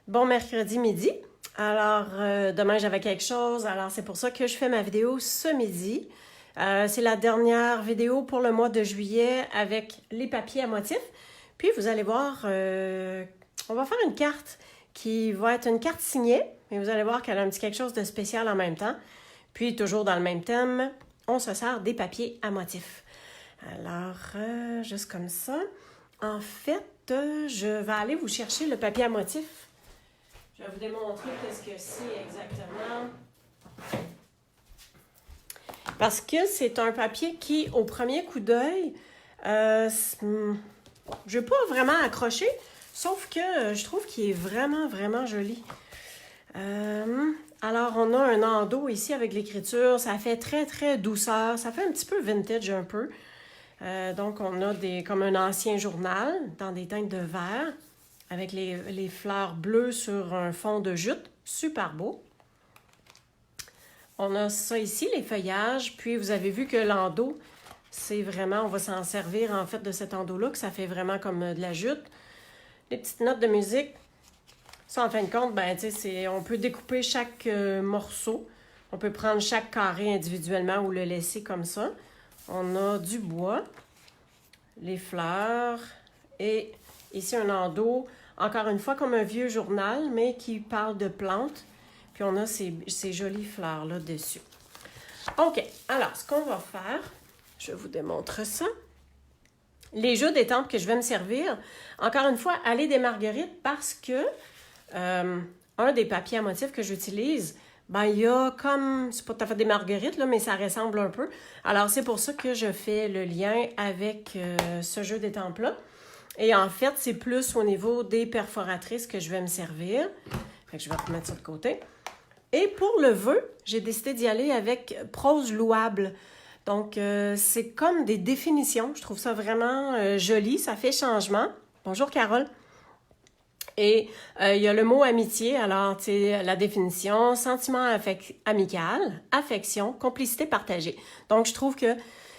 Bon mercredi midi. Alors, demain, j'avais quelque chose. Alors, c'est pour ça que je fais ma vidéo ce midi. C'est la dernière vidéo pour le mois de juillet avec les papiers à motifs. Puis, vous allez voir, on va faire une carte qui va être une carte signée. Mais vous allez voir qu'elle a un petit quelque chose de spécial en même temps. Puis, toujours dans le même thème, on se sert des papiers à motifs. Alors, juste comme ça. En fait, je vais aller vous chercher le papier à motifs. Je vais vous démontrer qu'est-ce que c'est exactement. Parce que c'est un papier qui, au premier coup d'œil, je ne vais pas vraiment accrocher, sauf que je trouve qu'il est vraiment, vraiment joli. Alors, on a un endos ici avec l'écriture. Ça fait très, très douceur. Ça fait un petit peu vintage un peu. Donc, on a comme un ancien journal dans des teintes de vert avec les fleurs bleues sur un fond de jute. Super beau. On a ça ici, les feuillages. Puis, vous avez vu que l'endos, c'est vraiment, on va s'en servir en fait de cet endos-là, que ça fait vraiment comme de la jute. Les petites notes de musique. Ça, en fin de compte, ben, tu sais, on peut découper chaque morceau. On peut prendre chaque carré individuellement ou le laisser comme ça. On a du bois, les fleurs et ici un endos, encore une fois comme un vieux journal, mais qui parle de plantes. Puis on a ces jolies fleurs-là dessus. OK, alors ce qu'on va faire, je vous démontre ça. Les jeux d'étampes que je vais me servir, encore une fois, allez des marguerites parce que un des papiers à motifs que j'utilise, ben, il y a comme, c'est pas tout à fait des marguerites, là, mais ça ressemble un peu. Alors, c'est pour ça que je fais le lien avec ce jeu d'étampes-là. Et en fait, c'est plus au niveau des perforatrices que je vais me servir. Fait que je vais remettre ça de côté. Et pour le vœu, j'ai décidé d'y aller avec prose louable. Donc, c'est comme des définitions. Je trouve ça vraiment joli. Ça fait changement. Bonjour, Carole. Et il y a le mot amitié, alors tu sais, la définition, sentiment amical, affection, complicité partagée. Donc, je trouve que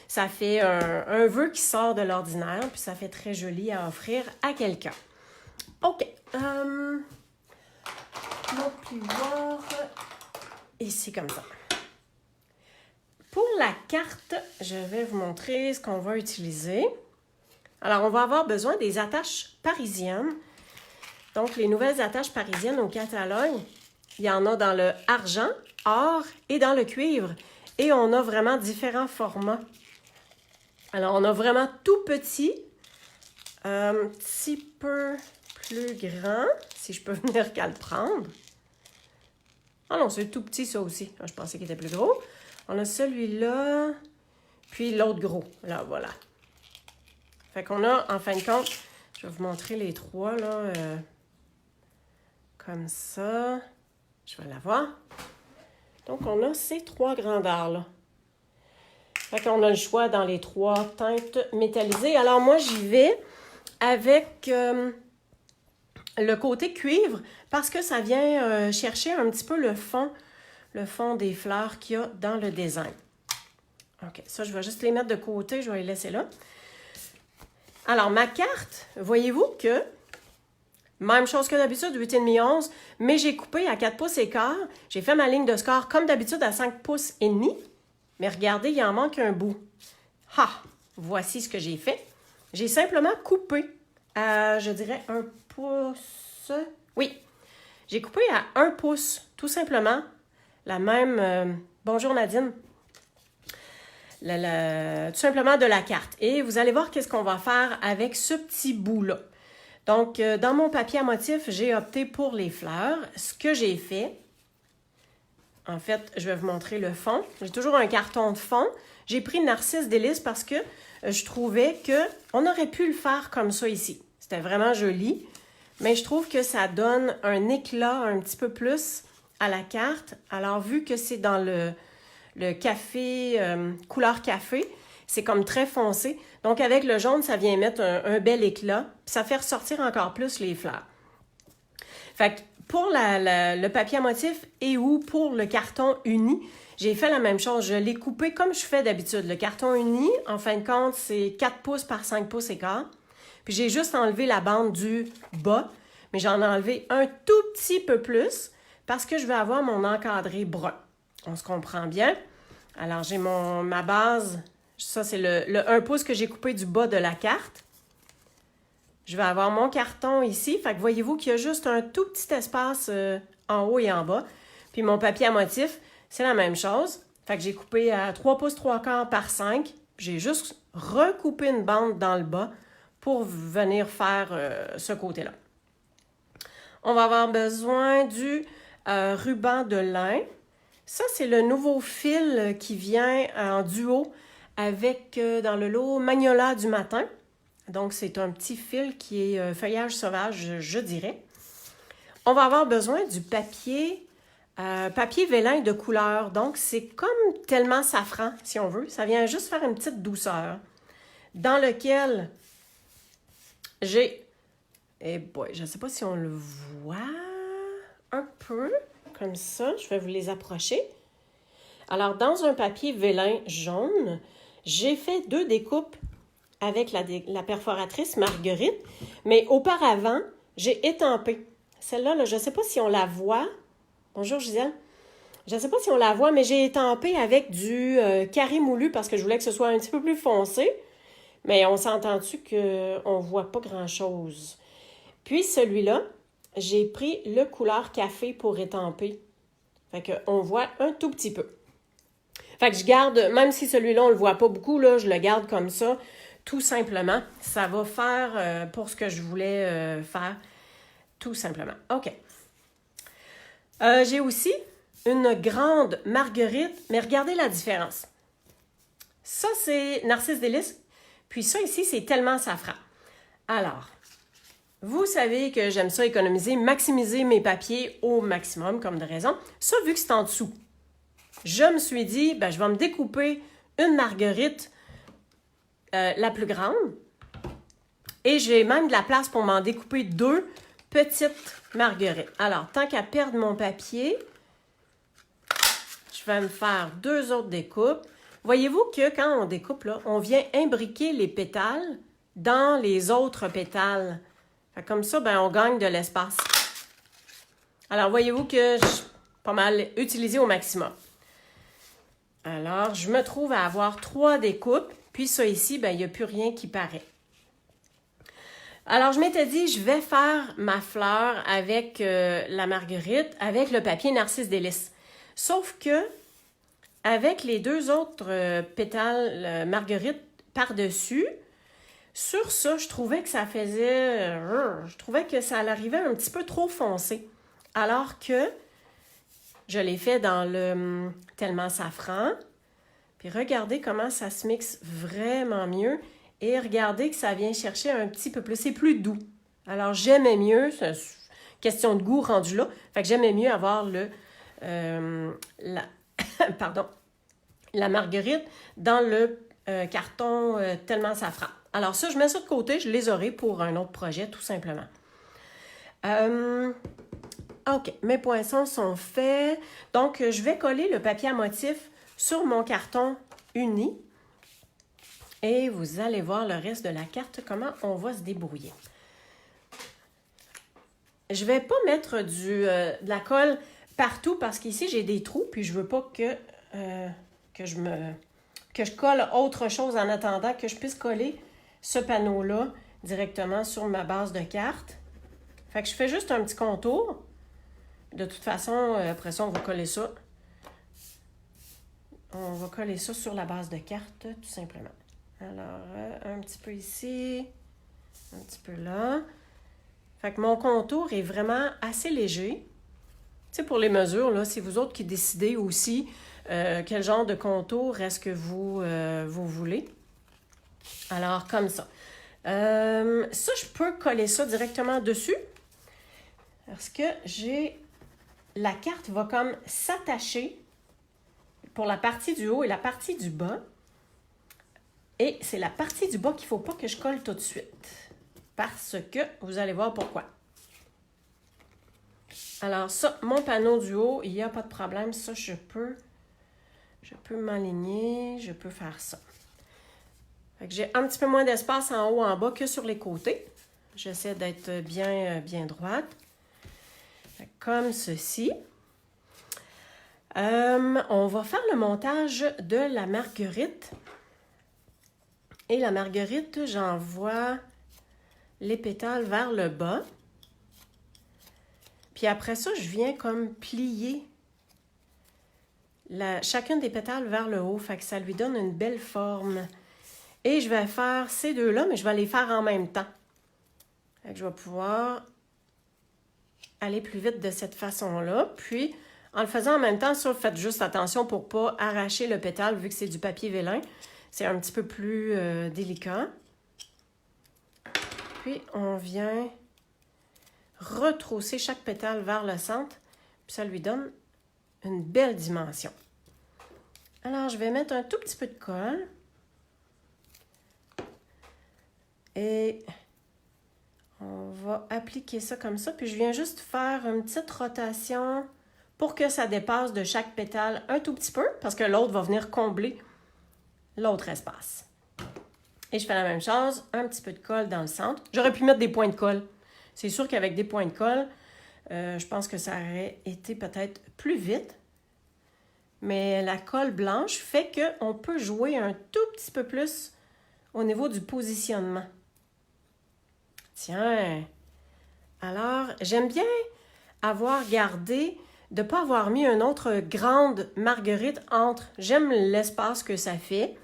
ça fait un vœu qui sort de l'ordinaire, puis ça fait très joli à offrir à quelqu'un. OK. On va plus voir ici comme ça. Pour la carte, je vais vous montrer ce qu'on va utiliser. Alors, on va avoir besoin des attaches parisiennes. Donc, les nouvelles attaches parisiennes au catalogue, il y en a dans le argent, or et dans le cuivre. Et on a vraiment différents formats. Alors, on a vraiment tout petit, un petit peu plus grand, si je peux venir qu'à le prendre. Ah non, c'est tout petit ça aussi. Je pensais qu'il était plus gros. On a celui-là, puis l'autre gros. Là, voilà. Fait qu'on a, en fin de compte, je vais vous montrer les trois, là. Comme ça. Je vais l'avoir. Donc, on a ces trois grandeurs-là. Fait qu'on a le choix dans les trois teintes métallisées. Alors, moi, j'y vais avec le côté cuivre parce que ça vient chercher un petit peu le fond des fleurs qu'il y a dans le design. OK, ça, je vais juste les mettre de côté. Je vais les laisser là. Alors, ma carte, voyez-vous que même chose que d'habitude, 8,5 11, mais j'ai coupé à 4 pouces et quart. J'ai fait ma ligne de score comme d'habitude à 5 pouces et demi. Mais regardez, il en manque un bout. Ha! Voici ce que j'ai fait. J'ai simplement coupé à, je dirais, 1 pouce. Oui, j'ai coupé à 1 pouce, tout simplement. La même... bonjour Nadine. Tout simplement de la carte. Et vous allez voir qu'est-ce qu'on va faire avec ce petit bout-là. Donc, dans mon papier à motifs, j'ai opté pour les fleurs. Ce que j'ai fait, en fait, je vais vous montrer le fond. J'ai toujours un carton de fond. J'ai pris Narcisse Délice parce que je trouvais qu'on aurait pu le faire comme ça ici. C'était vraiment joli, mais je trouve que ça donne un éclat un petit peu plus à la carte. Alors, vu que c'est dans le café, couleur café, c'est comme très foncé. Donc, avec le jaune, ça vient mettre un bel éclat. Puis ça fait ressortir encore plus les fleurs. Fait que pour le papier à motifs et ou pour le carton uni, j'ai fait la même chose. Je l'ai coupé comme je fais d'habitude. Le carton uni, en fin de compte, c'est 4 pouces par 5 pouces et quart. Puis j'ai juste enlevé la bande du bas. mais j'en ai enlevé un tout petit peu plus parce que je vais avoir mon encadré brun. On se comprend bien. Alors, j'ai ma base, ça c'est le 1 pouce que j'ai coupé du bas de la carte. Je vais avoir mon carton ici, fait que voyez-vous qu'il y a juste un tout petit espace en haut et en bas. Puis mon papier à motif, c'est la même chose. Fait que j'ai coupé à 3 pouces 3 quarts par 5. J'ai juste recoupé une bande dans le bas pour venir faire ce côté-là. On va avoir besoin du ruban de lin. Ça, c'est le nouveau fil qui vient en duo avec, dans le lot, Magnolia du matin. Donc, c'est un petit fil qui est feuillage sauvage, je dirais. On va avoir besoin du papier vélin de couleur. Donc, c'est comme tellement safran, si on veut. Ça vient juste faire une petite douceur. Dans lequel j'ai... Eh boy, je ne sais pas si on le voit un peu, comme ça. Je vais vous les approcher. Alors, dans un papier vélin jaune, j'ai fait 2 découpes avec la perforatrice Marguerite, mais auparavant, j'ai étampé. Celle-là, là, je ne sais pas si on la voit. Bonjour Gisèle. Je ne sais pas si on la voit, mais j'ai étampé avec du carré moulu parce que je voulais que ce soit un petit peu plus foncé. Mais on s'entend-tu qu'on ne voit pas grand-chose. Puis celui-là, j'ai pris le couleur café pour étamper. Fait qu'on voit un tout petit peu. Fait que je garde, même si celui-là, on ne le voit pas beaucoup, là, je le garde comme ça, tout simplement. Ça va faire pour ce que je voulais faire, tout simplement. OK. J'ai aussi une grande marguerite, mais regardez la différence. Ça, c'est Narcisse Délices, puis ça ici, c'est tellement safran. Alors, vous savez que j'aime ça économiser, maximiser mes papiers au maximum, comme de raison. Ça, vu que c'est en dessous, je me suis dit, je vais me découper une marguerite la plus grande. Et j'ai même de la place pour m'en découper 2 petites marguerites. Alors, tant qu'à perdre mon papier, je vais me faire 2 autres découpes. Voyez-vous que quand on découpe, là, on vient imbriquer les pétales dans les autres pétales. Fait comme ça, on gagne de l'espace. Alors, voyez-vous que je suis pas mal utilisé au maximum. Alors, je me trouve à avoir 3 découpes. Puis ça ici, il n'y a plus rien qui paraît. Alors, je m'étais dit, je vais faire ma fleur avec la marguerite, avec le papier Narcisse Délices. Sauf que, avec les 2 autres pétales marguerite par-dessus, sur ça, je trouvais que ça faisait... je trouvais que ça arrivait un petit peu trop foncé. Alors que je l'ai fait dans le tellement safran. Puis regardez comment ça se mixe vraiment mieux. Et regardez que ça vient chercher un petit peu plus. C'est plus doux. Alors, j'aimais mieux, c'est une question de goût rendu là. Fait que j'aimais mieux avoir la marguerite dans le carton tellement safran. Alors ça, je mets ça de côté. Je les aurai pour un autre projet, tout simplement. OK, mes poinçons sont faits. Donc, je vais coller le papier à motif sur mon carton uni. Et vous allez voir le reste de la carte, comment on va se débrouiller. Je ne vais pas mettre de la colle partout parce qu'ici, j'ai des trous, puis je ne veux pas que je colle autre chose en attendant que je puisse coller ce panneau-là directement sur ma base de carte. Fait que je fais juste un petit contour. De toute façon, après ça, on va coller ça. On va coller ça sur la base de carte, tout simplement. Alors, un petit peu ici, un petit peu là. Fait que mon contour est vraiment assez léger. Tu sais, pour les mesures, là, c'est vous autres qui décidez aussi quel genre de contour est-ce que vous voulez. Alors, comme ça. Ça, je peux coller ça directement dessus parce que la carte va comme s'attacher pour la partie du haut et la partie du bas. Et c'est la partie du bas qu'il ne faut pas que je colle tout de suite. Parce que vous allez voir pourquoi. Alors ça, mon panneau du haut, il n'y a pas de problème. Ça, je peux m'aligner, je peux faire ça. Fait que j'ai un petit peu moins d'espace en haut, en bas que sur les côtés. J'essaie d'être bien droite. Comme ceci. On va faire le montage de la marguerite. Et la marguerite, j'envoie les pétales vers le bas. Puis après ça, je viens comme plier chacune des pétales vers le haut. Fait que ça lui donne une belle forme. Et je vais faire ces deux-là, mais je vais les faire en même temps. Fait que je vais pouvoir aller plus vite de cette façon-là. Puis, en le faisant en même temps, ça, faites juste attention pour ne pas arracher le pétale, vu que c'est du papier vélin. C'est un petit peu plus délicat. Puis, on vient retrousser chaque pétale vers le centre. Puis, ça lui donne une belle dimension. Alors, je vais mettre un tout petit peu de colle. Et on va appliquer ça comme ça. Puis, je viens juste faire une petite rotation pour que ça dépasse de chaque pétale un tout petit peu, parce que l'autre va venir combler l'autre espace. Et je fais la même chose, un petit peu de colle dans le centre. J'aurais pu mettre des points de colle. C'est sûr qu'avec des points de colle, je pense que ça aurait été peut-être plus vite. Mais la colle blanche fait qu'on peut jouer un tout petit peu plus au niveau du positionnement. Tiens! Alors, j'aime bien avoir gardé, de ne pas avoir mis une autre grande marguerite entre. J'aime l'espace que ça fait.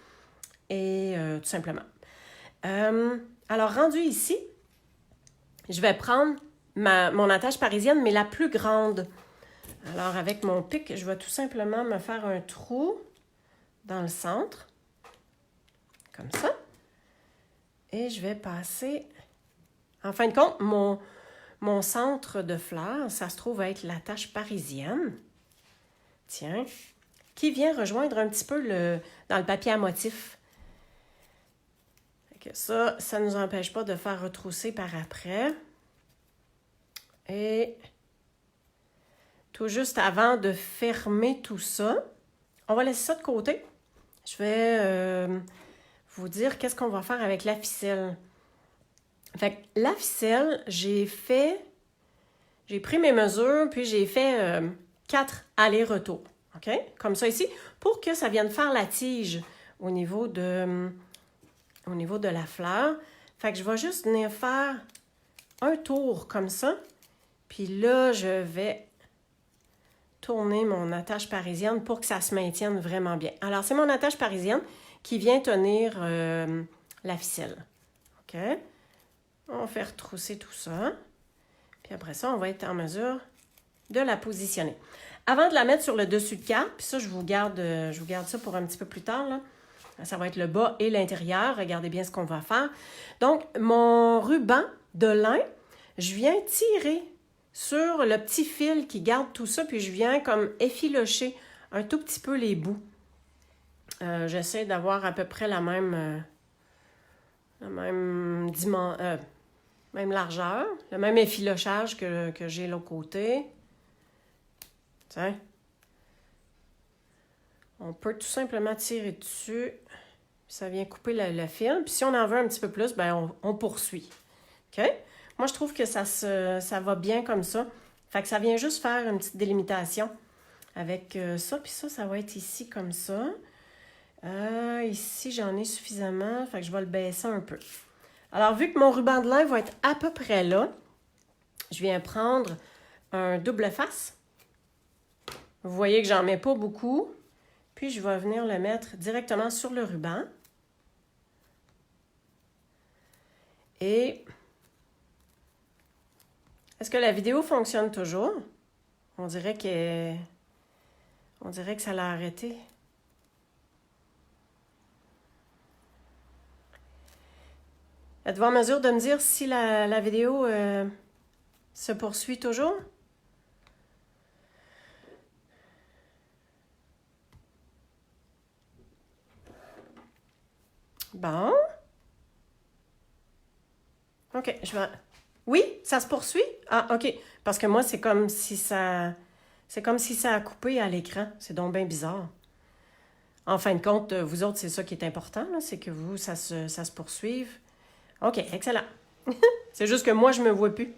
Et tout simplement. Alors, rendu ici, je vais prendre mon attache parisienne, mais la plus grande. Alors, avec mon pic, je vais tout simplement me faire un trou dans le centre. Comme ça. Et je vais passer... En fin de compte, mon centre de fleurs, ça se trouve être l'attache parisienne. Tiens. Qui vient rejoindre un petit peu dans le papier à motif. Ça ne nous empêche pas de faire retrousser par après. Et tout juste avant de fermer tout ça, on va laisser ça de côté. Je vais vous dire qu'est-ce qu'on va faire avec la ficelle. Fait que la ficelle, j'ai pris mes mesures, puis j'ai fait 4 allers-retours. OK? Comme ça ici, pour que ça vienne faire la tige au niveau de la fleur. Fait que je vais juste venir faire un tour comme ça. Puis là, je vais tourner mon attache parisienne pour que ça se maintienne vraiment bien. Alors, c'est mon attache parisienne qui vient tenir la ficelle. OK? On va faire retrousser tout ça. Puis après ça, on va être en mesure de la positionner. Avant de la mettre sur le dessus de carte, puis ça, je vous garde ça pour un petit peu plus tard, là. Ça va être le bas et l'intérieur. Regardez bien ce qu'on va faire. Donc, mon ruban de lin, je viens tirer sur le petit fil qui garde tout ça, puis je viens comme effilocher un tout petit peu les bouts. J'essaie d'avoir à peu près la même largeur, le même effilochage que j'ai l'autre côté. Tiens. On peut tout simplement tirer dessus. Ça vient couper le fil. Puis si on en veut un petit peu plus, ben on poursuit. OK? Moi, je trouve que ça va bien comme ça. Fait que ça vient juste faire une petite délimitation avec ça. Puis ça va être ici comme ça. Ici, j'en ai suffisamment. Fait que je vais le baisser un peu. Alors, vu que mon ruban de lin va être à peu près là, je viens prendre un double face. Vous voyez que j'en mets pas beaucoup. Puis, je vais venir le mettre directement sur le ruban. Et est-ce que la vidéo fonctionne toujours? On dirait que ça l'a arrêté. Êtes-vous en mesure de me dire si la vidéo se poursuit toujours? Bon. OK, je vais... Oui, ça se poursuit? Ah, OK. Parce que moi, c'est comme si ça a coupé à l'écran. C'est donc bien bizarre. En fin de compte, vous autres, c'est ça qui est important, là, c'est que vous, ça se poursuive. OK, excellent. C'est juste que moi, je me vois plus.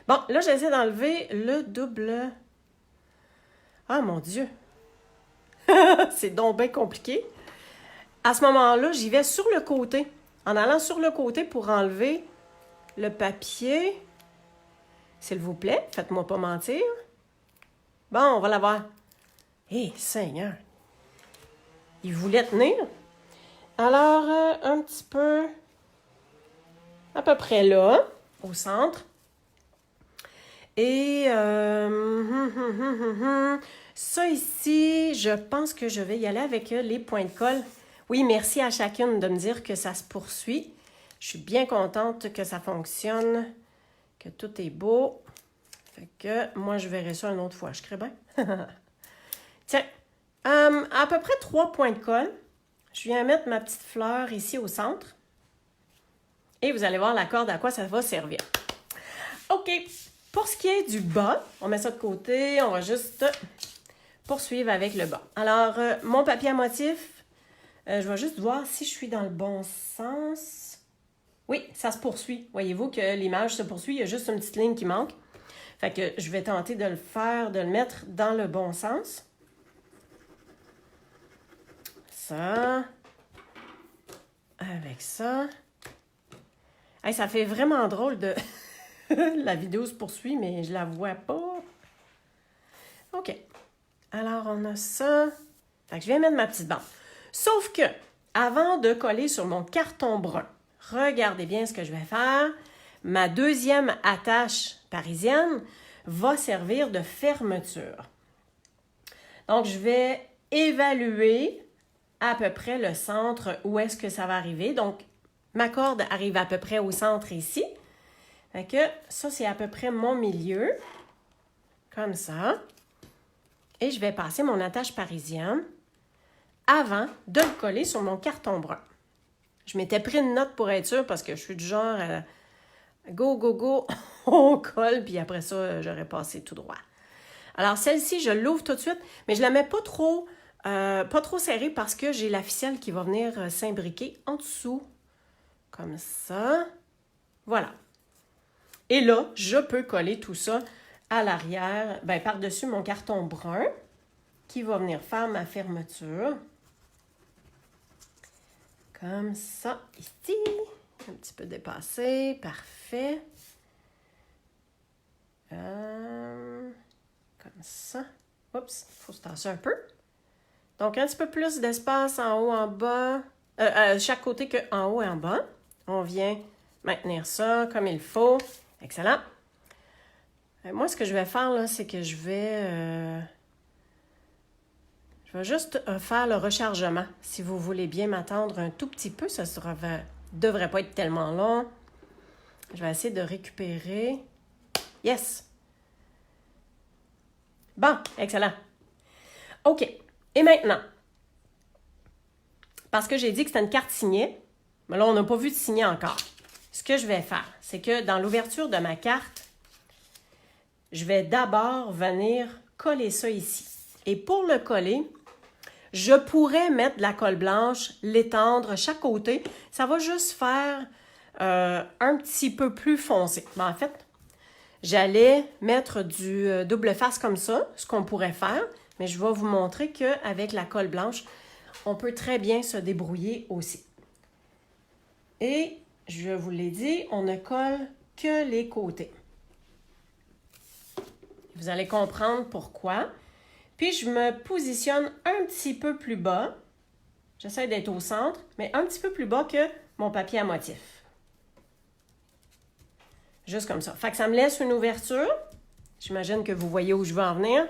Bon, là, j'essaie d'enlever le double. Ah, mon Dieu! C'est donc bien compliqué. À ce moment-là, j'y vais sur le côté. En allant sur le côté pour enlever le papier. S'il vous plaît, faites-moi pas mentir. Bon, on va l'avoir. Hé, Seigneur! Il voulait tenir. Alors, un petit peu... à peu près là, au centre. Et ça ici, je pense que je vais y aller avec les points de colle. Oui, merci à chacune de me dire que ça se poursuit. Je suis bien contente que ça fonctionne, que tout est beau. Fait que moi, je verrai ça une autre fois. Je crée bien. Tiens, à peu près 3 points de colle. Je viens mettre ma petite fleur ici au centre. Et vous allez voir la corde à quoi ça va servir. OK. Pour ce qui est du bas, on met ça de côté. On va juste poursuivre avec le bas. Alors, mon papier à motif, je vais juste voir si je suis dans le bon sens. Oui, ça se poursuit. Voyez-vous que l'image se poursuit. Il y a juste une petite ligne qui manque. Fait que je vais tenter de le faire, de le mettre dans le bon sens. Ça. Avec ça. Hey, ça fait vraiment drôle de... La vidéo se poursuit, mais je la vois pas. OK. Alors, on a ça. Fait que je viens mettre ma petite bande. Sauf que, avant de coller sur mon carton brun, regardez bien ce que je vais faire. Ma deuxième attache parisienne va servir de fermeture. Donc, je vais évaluer à peu près le centre où est-ce que ça va arriver. Donc, ma corde arrive à peu près au centre ici. Fait que ça, c'est à peu près mon milieu. Comme ça. Et je vais passer mon attache parisienne avant de le coller sur mon carton brun. Je m'étais pris une note pour être sûre parce que je suis du genre go, go, go, on colle, puis après ça, j'aurais passé tout droit. Alors, celle-ci, je l'ouvre tout de suite, mais je la mets pas trop serrée parce que j'ai la ficelle qui va venir s'imbriquer en dessous. Comme ça. Voilà. Et là, je peux coller tout ça à l'arrière, par-dessus mon carton brun qui va venir faire ma fermeture. Comme ça, ici. Un petit peu dépassé. Parfait. Comme ça. Oups, il faut se tasser un peu. Donc, un petit peu plus d'espace en haut, en bas. Chaque côté qu'en haut et en bas. On vient maintenir ça comme il faut. Excellent. Moi, ce que je vais faire, là, c'est que je vais juste faire le rechargement. Si vous voulez bien m'attendre un tout petit peu, ça ne devrait pas être tellement long. Je vais essayer de récupérer. Yes! Bon, excellent. OK. Et maintenant, parce que j'ai dit que c'était une carte signée, mais là, on n'a pas vu de signet encore. Ce que je vais faire, c'est que dans l'ouverture de ma carte, je vais d'abord venir coller ça ici. Et pour le coller, je pourrais mettre de la colle blanche, l'étendre chaque côté. Ça va juste faire un petit peu plus foncé. Mais en fait, j'allais mettre du double face comme ça, ce qu'on pourrait faire. Mais je vais vous montrer qu'avec la colle blanche, on peut très bien se débrouiller aussi. Et je vous l'ai dit, on ne colle que les côtés. Vous allez comprendre pourquoi. Puis, je me positionne un petit peu plus bas. J'essaie d'être au centre, mais un petit peu plus bas que mon papier à motif. Juste comme ça. Fait que ça me laisse une ouverture. J'imagine que vous voyez où je veux en venir.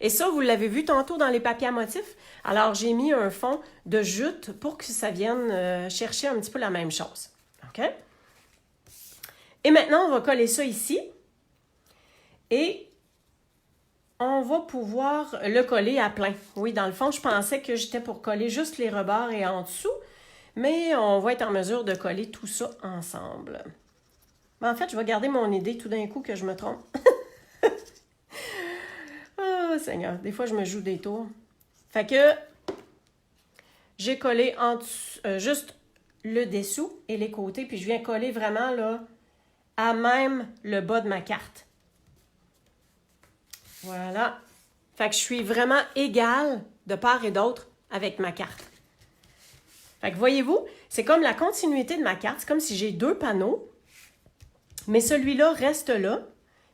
Et ça, vous l'avez vu tantôt dans les papiers à motif. Alors, j'ai mis un fond de jute pour que ça vienne chercher un petit peu la même chose. OK? Et maintenant, on va coller ça ici. Et on va pouvoir le coller à plein. Oui, dans le fond, je pensais que j'étais pour coller juste les rebords et en dessous. Mais on va être en mesure de coller tout ça ensemble. Mais en fait, je vais garder mon idée tout d'un coup que je me trompe. Oh, Seigneur, des fois, je me joue des tours. Fait que j'ai collé juste le dessous et les côtés, puis je viens coller vraiment là à même le bas de ma carte. Voilà. Fait que je suis vraiment égale de part et d'autre avec ma carte. Fait que voyez-vous, c'est comme la continuité de ma carte. C'est comme si j'ai deux panneaux, mais celui-là reste là,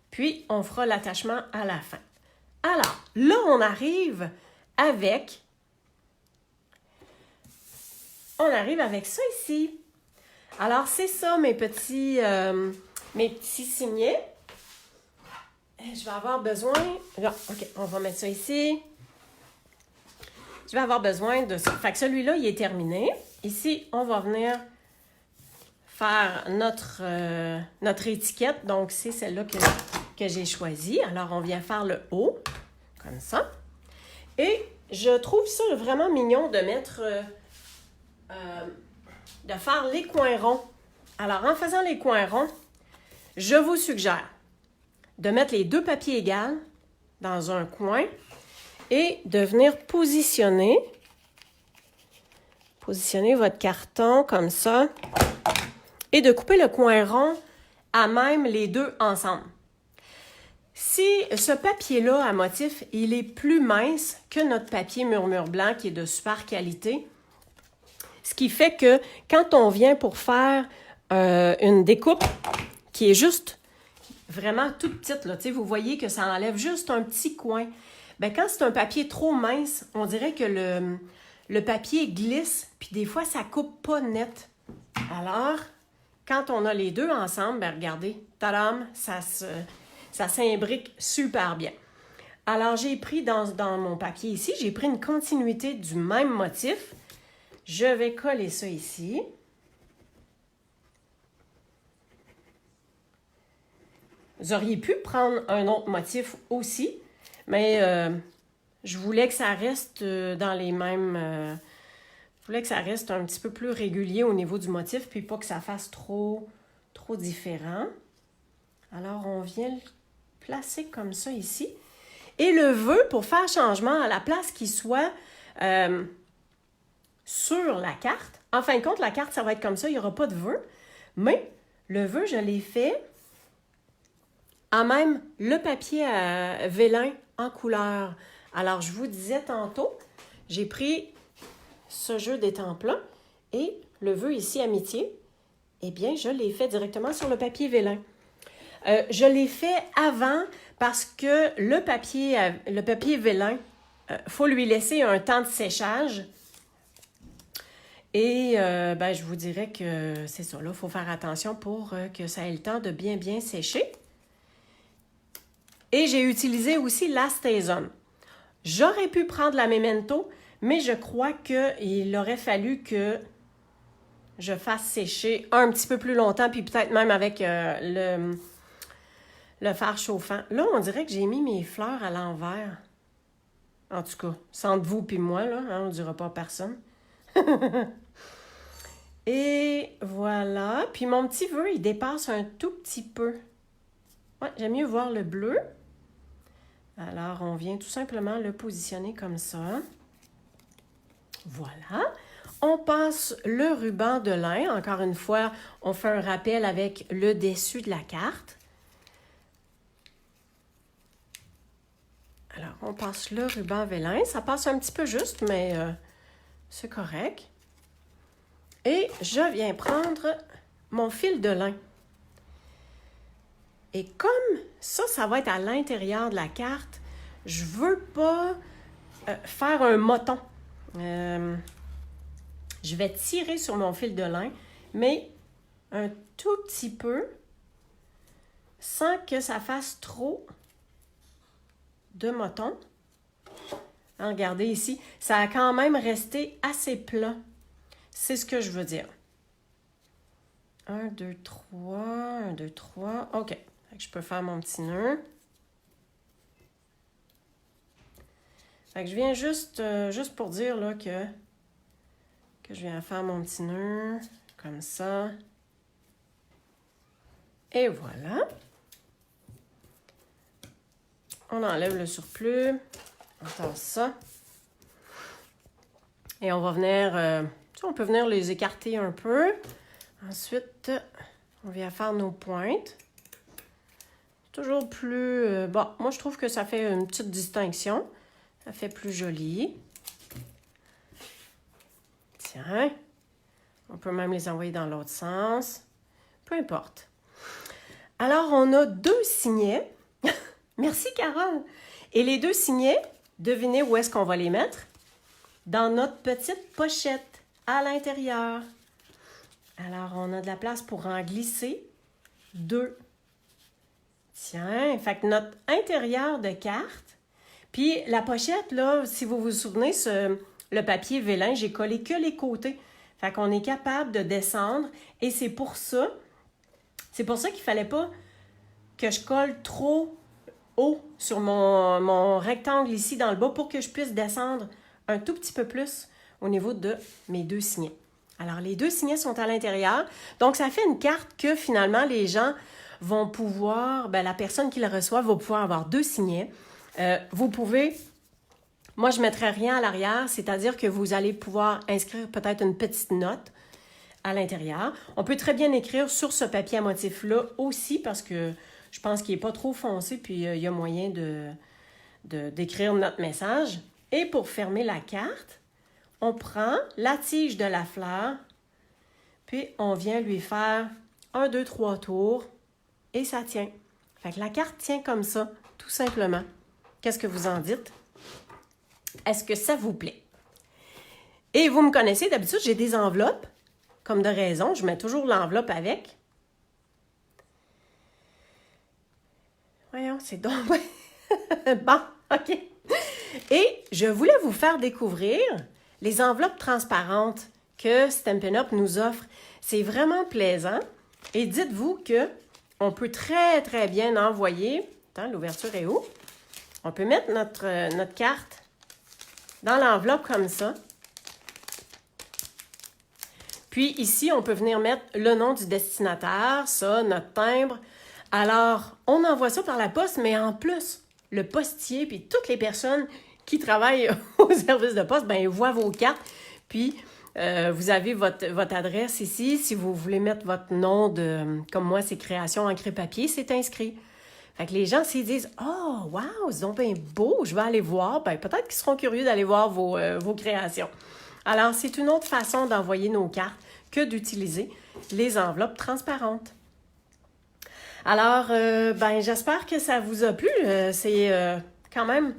puis on fera l'attachement à la fin. Alors, là, on arrive avec ça ici. Alors, c'est ça, mes petits signets. Je vais avoir besoin... Non, OK, on va mettre ça ici. Je vais avoir besoin de ça. Fait que celui-là, il est terminé. Ici, on va venir faire notre étiquette. Donc, c'est celle-là que j'ai choisie. Alors, on vient faire le haut, comme ça. Et je trouve ça vraiment mignon de mettre... de faire les coins ronds. Alors, en faisant les coins ronds, je vous suggère de mettre les deux papiers égaux dans un coin et de venir positionner votre carton comme ça et de couper le coin rond à même les deux ensemble. Si ce papier-là à motif, il est plus mince que notre papier murmure blanc qui est de super qualité, ce qui fait que quand on vient pour faire une découpe qui est juste vraiment toute petite, là, vous voyez que ça enlève juste un petit coin. Bien, quand c'est un papier trop mince, on dirait que le papier glisse, puis des fois, ça coupe pas net. Alors, quand on a les deux ensemble, bien, regardez, tadam, ça s'imbrique super bien. Alors, j'ai pris dans mon papier ici, j'ai pris une continuité du même motif. Je vais coller ça ici. Vous auriez pu prendre un autre motif aussi, mais je voulais que ça reste dans les mêmes... je voulais que ça reste un petit peu plus régulier au niveau du motif, puis pas que ça fasse trop différent. Alors, on vient le placer comme ça ici. Et le vœu, pour faire changement, à la place qu'il soit sur la carte, en fin de compte, la carte, ça va être comme ça, il n'y aura pas de vœu, mais le vœu, je l'ai fait à même le papier à vélin en couleur. Alors, je vous disais tantôt, j'ai pris ce jeu d'étampes-là et le vœu ici, amitié, eh bien, je l'ai fait directement sur le papier vélin. Je l'ai fait avant parce que le papier vélin, faut lui laisser un temps de séchage. Et ben, je vous dirais que c'est ça, là, il faut faire attention pour que ça ait le temps de bien sécher. Et j'ai utilisé aussi l'Astésum. J'aurais pu prendre la Memento, mais je crois qu'il aurait fallu que je fasse sécher un petit peu plus longtemps, puis peut-être même avec le fer chauffant. Là, on dirait que j'ai mis mes fleurs à l'envers. En tout cas, sans vous puis moi, là, hein, on ne dira pas à personne. Et voilà. Puis mon petit vœu, il dépasse un tout petit peu. Ouais, j'aime mieux voir le bleu. Alors, on vient tout simplement le positionner comme ça. Voilà. On passe le ruban de lin. Encore une fois, on fait un rappel avec le dessus de la carte. Alors, on passe le ruban vélin. Ça passe un petit peu juste, mais c'est correct. Et je viens prendre mon fil de lin. Et comme ça va être à l'intérieur de la carte, je ne veux pas faire un moton. Je vais tirer sur mon fil de lin, mais un tout petit peu, sans que ça fasse trop de moton. Regardez ici, ça a quand même resté assez plat. C'est ce que je veux dire. 1, 2, 3, 1, 2, 3. OK. Je peux faire mon petit nœud. Fait que je viens juste pour dire là, que je viens faire mon petit nœud comme ça. Et voilà. On enlève le surplus. On tasse ça. Et on va venir... Ça, on peut venir les écarter un peu. Ensuite, on vient faire nos pointes. Toujours plus... bon, moi, je trouve que ça fait une petite distinction. Ça fait plus joli. Tiens. On peut même les envoyer dans l'autre sens. Peu importe. Alors, on a 2 signets. Merci, Carole. Et les 2 signets, devinez où est-ce qu'on va les mettre? Dans notre petite pochette à l'intérieur. Alors, on a de la place pour en glisser 2. Tiens, fait que notre intérieur de carte, puis la pochette, là, si vous vous souvenez, le papier vélin, j'ai collé que les côtés. Fait qu'on est capable de descendre et c'est pour ça qu'il ne fallait pas que je colle trop haut sur mon rectangle ici dans le bas pour que je puisse descendre un tout petit peu plus au niveau de mes 2 signets. Alors, les 2 signets sont à l'intérieur. Donc, ça fait une carte que finalement, les gens vont pouvoir, la personne qui le reçoit va pouvoir avoir 2 signets. Vous pouvez, moi, je ne mettrai rien à l'arrière, c'est-à-dire que vous allez pouvoir inscrire peut-être une petite note à l'intérieur. On peut très bien écrire sur ce papier à motif-là aussi parce que je pense qu'il n'est pas trop foncé, puis il y a moyen d'écrire notre message. Et pour fermer la carte, on prend la tige de la fleur, puis on vient lui faire 1, 2, 3 tours et ça tient. Fait que la carte tient comme ça, tout simplement. Qu'est-ce que vous en dites? Est-ce que ça vous plaît? Et vous me connaissez, d'habitude, j'ai des enveloppes, comme de raison. Je mets toujours l'enveloppe avec. Voyons, c'est donc... Bon, OK. Et je voulais vous faire découvrir les enveloppes transparentes que Stampin' Up! Nous offre. C'est vraiment plaisant. Et dites-vous que on peut très, très bien envoyer... Attends, l'ouverture est où? On peut mettre notre carte dans l'enveloppe comme ça. Puis ici, on peut venir mettre le nom du destinataire, ça, notre timbre. Alors, on envoie ça par la poste, mais en plus, le postier puis toutes les personnes qui travaillent au service de poste, ils voient vos cartes. Puis, vous avez votre adresse ici. Si vous voulez mettre votre nom comme moi, c'est Création Encre Papier, c'est inscrit. Fait que les gens, s'ils disent « Oh, wow, c'est donc bien beau, je vais aller voir », peut-être qu'ils seront curieux d'aller voir vos créations. Alors, c'est une autre façon d'envoyer nos cartes que d'utiliser les enveloppes transparentes. Alors, j'espère que ça vous a plu. C'est quand même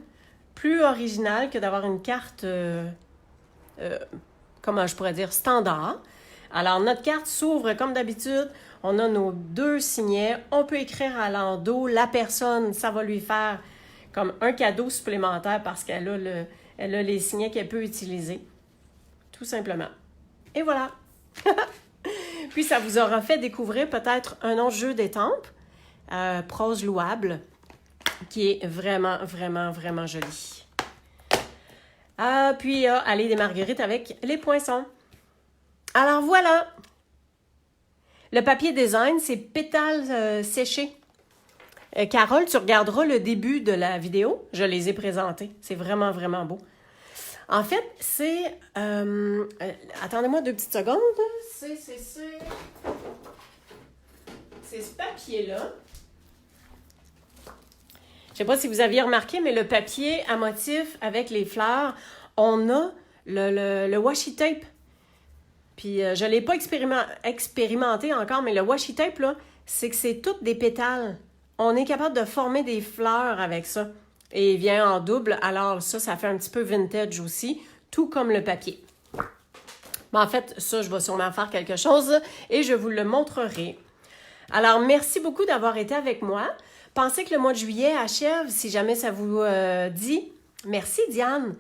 plus original que d'avoir une carte, comment je pourrais dire, standard. Alors, notre carte s'ouvre comme d'habitude. On a nos 2 signets. On peut écrire à l'endos. La personne, ça va lui faire comme un cadeau supplémentaire parce qu'elle a les signets qu'elle peut utiliser. Tout simplement. Et voilà. Puis, ça vous aura fait découvrir peut-être un autre jeu d'étampes, Prose louable, qui est vraiment, vraiment, vraiment joli. Puis, aller des marguerites avec les poinçons. Alors, voilà. Le papier design, c'est pétales séchés. Carole, tu regarderas le début de la vidéo. Je les ai présentés. C'est vraiment, vraiment beau. En fait, c'est... attendez-moi 2 petites secondes. C'est ce papier-là. Je ne sais pas si vous aviez remarqué, mais le papier à motif avec les fleurs, on a le washi tape. Puis, je ne l'ai pas expérimenté encore, mais le washi tape, là, c'est que c'est toutes des pétales. On est capable de former des fleurs avec ça. Et il vient en double, alors ça fait un petit peu vintage aussi, tout comme le papier. Mais en fait, ça, je vais sûrement faire quelque chose et je vous le montrerai. Alors, merci beaucoup d'avoir été avec moi. Pensez que le mois de juillet achève, si jamais ça vous dit. Merci, Diane.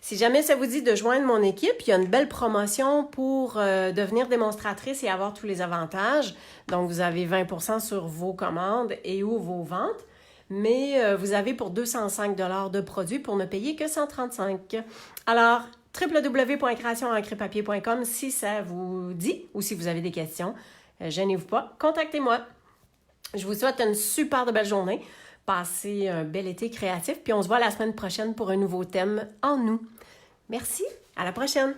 Si jamais ça vous dit de joindre mon équipe, il y a une belle promotion pour devenir démonstratrice et avoir tous les avantages. Donc, vous avez 20% sur vos commandes et ou vos ventes. Mais vous avez pour 205 $ de produits pour ne payer que 135. Alors, www.creationencrepapier.com si ça vous dit ou si vous avez des questions. Gênez-vous pas, contactez-moi. Je vous souhaite une super de belle journée. Passez un bel été créatif, puis on se voit la semaine prochaine pour un nouveau thème en nous. Merci, à la prochaine!